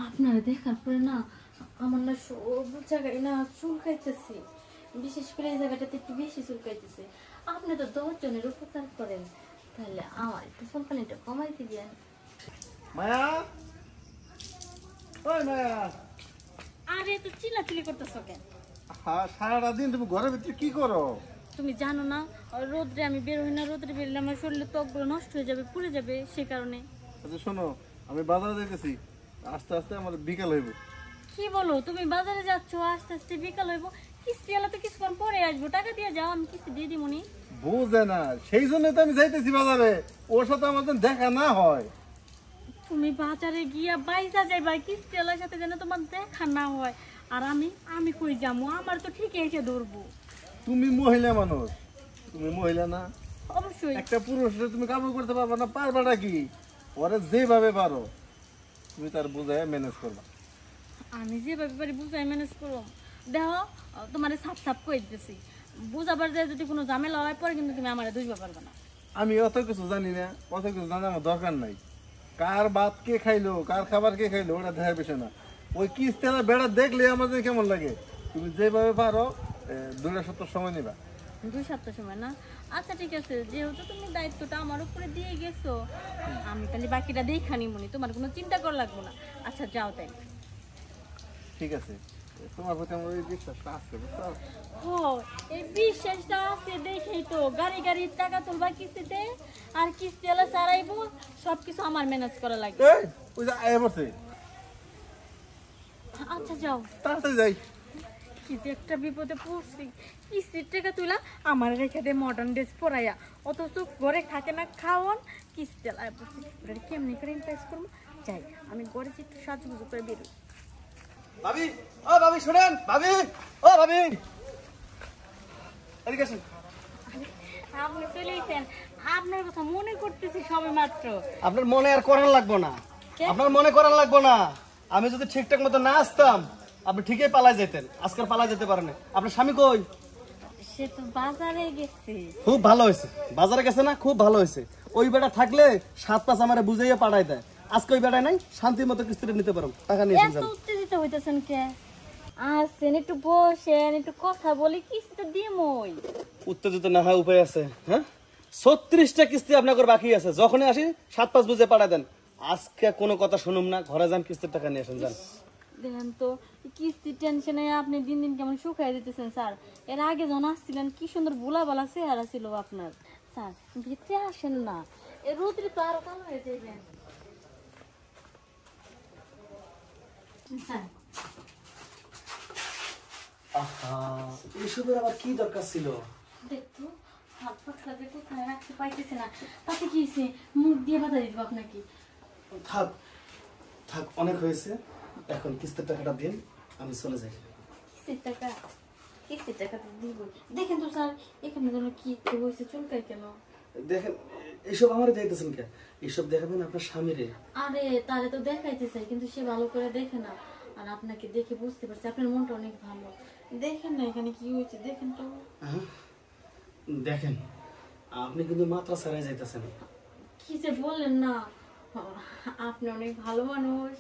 আপনারা দেখার পরে না আমার না সব জায়গায় না চুল খাইতেছি, বিশেষ করে এই জায়গাটাতে একটু বেশি চুল খাইতেছে। আপনি তো 10 জনের উপকার করেন, তাহলে আমার একটু চুলকানিটা কমাইতে দেন। মায়া, ওই মায়া। আরে তো চিল্লাচিল্লি করতেছো কেন? হ্যাঁ, সারাটা দিন তুমি ঘরের ভিতরে কি করো? তুমি জানো না রোদ্রে আমি বের হই না, রোদ্রে বেরলে আমার শরীরে ত্বকগুলো নষ্ট হয়ে যাবে, পুড়ে যাবে, সে কারণে। আচ্ছা শোনো, আমি বাজারে যাইতেছি, আস্তে আস্তে আমার বিকাল হইব। কি বলো, তুমি বাজারে যাচ্ছ, আস্তে আস্তে বিকাল হইব? কিস্তি এলা তো কিছুক্ষণ পরে আসবো, টাকা দিয়ে যাও, আমি কিস্তি দিয়ে দিব নি। বুঝে না, সেই জন্য তো আমি যাইতেছি বাজারে, ওর সাথে আমার যেন দেখা না হয়। তুমি বাজারে গিয়া বাইসা যাইবা, কিস্তি এলার সাথে যেন তোমার দেখা না হয়। আর আমি কই যাবো? আমার তো ঠিক এসে ধরবো। তুমি মহিলা মানুষ, তুমি মহিলা না? অবশ্যই। একটা পুরুষের তুমি কামড় করতে পারবা না, পারবাটা কি? ওরে যেভাবে পারো তুমি তার বুঝায় ম্যানেজ করবা। আমি যেভাবে পারি বুঝাই ম্যানেজ করো। দেখো তোমার সাপ সাপ কই দিতেছি, বুঝাবার যায় যদি কোনো ঝামেলা হয় পরে কিন্তু তুমি আমার দুইবা পারবে না। আমি অত কিছু জানি না, অত কিছু জানার আমার দরকার নাই। কার ভাত কে খাইলো, কার খাবার কে খাইলো, ওটা দেখার বিষয় না। ওই কিস্তেলা বেড়া দেখলে আমাদের কেমন লাগে। তুমি যেভাবে পারো 2 সপ্তাহ সময় নিবা। 2 সপ্তাহ সময় না? আচ্ছা ঠিক আছে, যেহেতু তুমি দায়িত্বটা আমার উপরে দিয়ে গেছো, আমি তাহলে বাকিটা দেখা নিবনি, তোমার কোনো চিন্তা করা লাগবে না। আচ্ছা যাও তাই। ঠিক আছে, তোমার প্রতি আমার এই বিশ্বাসটা আছে, বুঝছো? ও, এই বিশ্বাসটা আছে দেখেই তো গাড়ি গাড়ির টাকা তুলবা কিস্তিতে, আর কিস্তি এলা চারাইবো, সবকিছু আমার ম্যানেজ করা লাগবে। এই ওই যে আয় বসে, আচ্ছা যাও। তাড়াতাড়ি যাই। কি যে একটা বিপদে পড়ছি, কিস্তির টাকা তুলা আমার রেখে দে মডার্ন ড্রেস পরাইয়া, অথচ ঘরে থাকে না খাওয়ান, কিস্তি এলায় পড়ছি। ওটা কেমনি করে ইনভেস্ট করবো? যাই, আমি ঘরে একটু সাজুগুজু করে বেরোই। ভাবি, ও ভাবি শুনেন, ভাবি, ও ভাবি, এদিকে আসুন। আপনি চলেছেন, আপনার কথা মনে করতেছি সবে মাত্র। আপনার মনে আর করার লাগবো না, আপনার মনে করার লাগবো না। আমি যদি ঠিকঠাক মতো না আসতাম, আপনি ঠিকই পালাই যেতেন। আজকাল পালাই যেতে পারেন। আপনার স্বামী কই? সে তো বাজারে গেছে। খুব ভালো হয়েছে, বাজারে গেছে না? খুব ভালো হয়েছে। ওই বেটা থাকলে 7-5 আমারে বুঝাইয়া পাঠাই দেয়। আজকে ওই বেটায় নাই, শান্তির মতো কিস্তিটা নিতে পারো, টাকা নিয়ে এত উত্তেজিত হইতেছেন কে? আসেন একটু বসেন, একটু কথা বলি, কিস্তিটা দিমই। উত্তেজিত না হয় উপায় আছে? হ্যাঁ, 36টা কিস্তি আপনার বাকি আছে। যখনই আসি 7-5 বুঝে পাঠাই দেন। আজকে কোনো কথা শুনুম না, ঘরে যান, কিস্তির টাকা নিয়ে আসেন, যান। দেখেন তো কিস্তির টেনশনে আপনি দিন দিন কেমন শুকাই দিতেছেন স্যার। এর আগে যখন আসছিলেন কি সুন্দর বুলা বালা চেহারা ছিল আপনার। স্যার ভিতরে আসেন না, এ রোদ্রে তো আরো কালো হয়ে যাবেন। স্যার এসবের আবার কি দরকার ছিল? দেখতো হাত পাখলাতে কোথায় রাখতে পাইতেছে না, তাতে কি হয়েছে? মুখ দিয়ে বাধা দিব আপনাকে। থাক থাক, অনেক হয়েছে। এখন কিস্তির টাকাটা দিন, আমি চলে যাই। কিস্তির টাকা তো দিব। দেখেন তো স্যার, এখানে যেন কি হয়েছে, চুলকায় কেন? দেখেন, এইসব আমার যাইতেছেন কে? এইসব দেখাবেন আপনার স্বামীরে। আরে তারে তো দেখাইতে চাই, কিন্তু সে ভালো করে দেখে না। আর আপনাকে দেখে বুঝতে পারছি আপনার মনটা অনেক ভালো। দেখেন না এখানে কি হয়েছে, দেখেন তো। দেখেন, আপনি কিন্তু মাত্রা ছাড়াই যাইতেছেন। কি যে বললেন না, আপনি অনেক ভালো মানুষ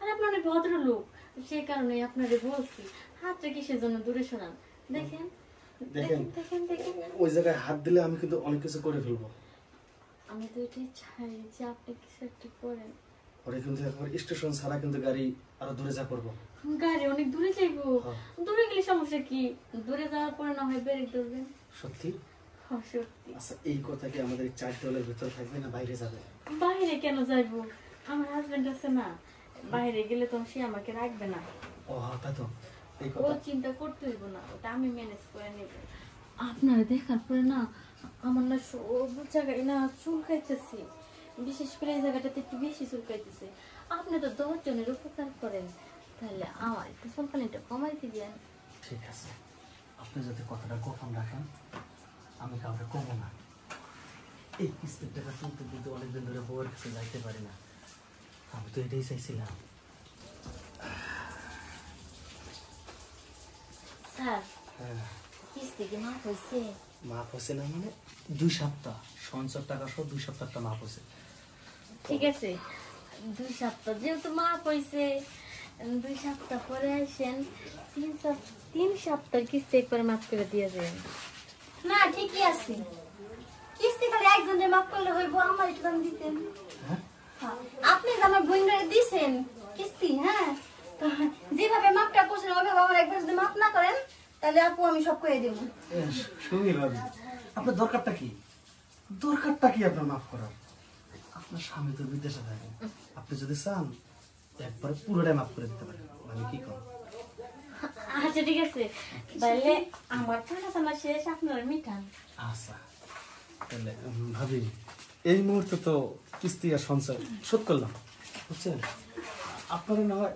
আর আপনি অনেক ভদ্র লোক, সেই কারণে আপনারে বলছি হাতটা কিসের জন্য দূরে সরান। দেখেন দেখেন, দেখেন দেখেন, ওই জায়গায় হাত দিলে আমি কিন্তু অনেক কিছু করে ফেলবো। আমি তো এটাই চাই যে আপনি কিছু একটা করেন। ওরে কিন্তু একবার স্টেশন ছাড়া কিন্তু গাড়ি আরো দূরে যা করবো। গাড়ি অনেক দূরে যাইবো? দূরে গেলে সমস্যা কি? দূরে যাওয়ার পরে না হয় ব্রেক ধরবেন। সত্যি? সত্যি। আচ্ছা, এই কথা কি আমাদের 4 দেওয়ালের ভিতরে থাকবে না বাইরে যাবে? বাইরে কেন যাইবো? আমার হাজবেন্ড আছে না, বাইরে গেলে তো সে আমাকে রাখবে না। ও তা তো, এই ও কথা চিন্তা করতে হইব না, ওটা আমি ম্যানেজ করে নেব। আপনারা দেখার পরে না আমার না সব জায়গায় না চুল খাইতেছি, বিশেষ করে এই জায়গাটাতে একটু বেশি চুল খাইতেছে। আপনি তো 10 জনের উপকার করেন, তাহলে আমার একটু চুলকানিটা কমাইতে দেন। ঠিক আছে, আপনি যদি কথাটা গোপন রাখেন, আমি কাউকে কমবো না। এই কিস্তির টাকা তুলতে তুলতে অনেকদিন ধরে বউয়ের কাছে যাইতে পারি না। আমি তো এটাই চাইছিলাম। স্যার হ্যাঁ, কিস্তি কি মাফ হয়েছে? মাপ হয়েছে না মানে 2 সপ্তাহ সঞ্চয় টাকা সহ 2 সপ্তাহ একটা মাপ হয়েছে। ঠিক আছে, 2 সপ্তাহ যেহেতু মাফ হয়েছে, 2 সপ্তাহ পরে আসেন, 3 সপ্তাহ কিস্তি একবার মাফ করে দিয়ে যাবেন। না ঠিকই আছে, কিস্তি খালি একজনের মাফ করলে হইব, আমার একটু দাম দিতেন। হ্যাঁ হ্যাঁ, আপনি যে আমার বোনের দিছেন কিস্তি, হ্যাঁ, তো যেভাবে মাপটা করছেন ওইভাবে আমার একবার যদি মাপ না করেন তাহলে আপু আমি সব করে দেবো। সুমির ভাবি, আপনার দরকারটা কি? দরকারটা কি আপনার মাফ করার? আপনার স্বামী তো বিদেশে থাকে, আপনি যদি চান একবারে পুরোটাই মাফ করে দিতে পারেন। আমি কি করব? আচ্ছা ঠিক আছে, তাহলে আমার টানা শেষ, আপনার মিঠান। আচ্ছা তাহলে ভাবি, এই মুহূর্তে তো কিস্তি আর সঞ্চয় শোধ করলাম, বুঝছেন? আপনারা না হয়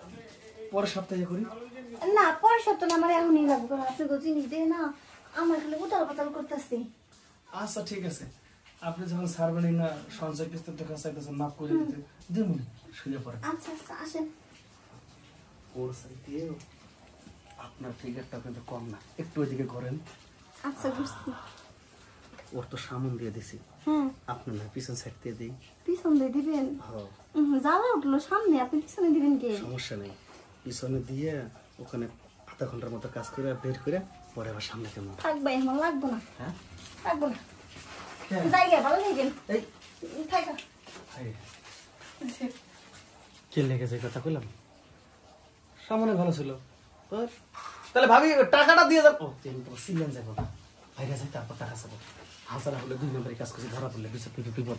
পরের সপ্তাহে করি। না পরের সপ্তাহ না, আমার এখনই লাগবে, কারণ আপনি তো জিনিস দিয়ে না আমার খালি উতাল পাতাল করতেছি। আচ্ছা ঠিক আছে, আপনি যখন ছাড়বেনই না, সঞ্চয় কিস্তির টাকা চাইতেছেন মাফ করে দিতে, দেবুন শুয়ে পড়ে। আচ্ছা আচ্ছা আসেন। ওর চাইতেও আপনার ফিগারটা কিন্তু কম না, একটু ওইদিকে করেন। আচ্ছা বুঝছি। ওর তো সামন দিয়ে দিছি, হ্যাঁ আপনার না পিছন সাইড দিয়ে দিই। পিছন দিয়ে দিবেন? হ্যাঁ জ্বালা উঠলো সামনে, আপনি পিছনে দিবেন কে? সমস্যা নেই, পিছনে দিয়ে ওখানে আধা ঘন্টার মতো কাজ করে বের করে পরে আবার সামনে কেমন। থাকবে, আমার লাগবো না, হ্যাঁ লাগবো না, হ্যাঁ। জায়গা ভালো থাকেন, এই থাকা। কে লেগেছে কথা কইলাম, সামনে ভালো ছিল। তাহলে ভাবি টাকাটা দিয়ে যাবো, সিলেন যাবো, ভাইরা যাই তারপর টাকা চাবো। হাজারা হলে 2 নম্বরে কাজ করছি, ধরা পড়লে বিপদ।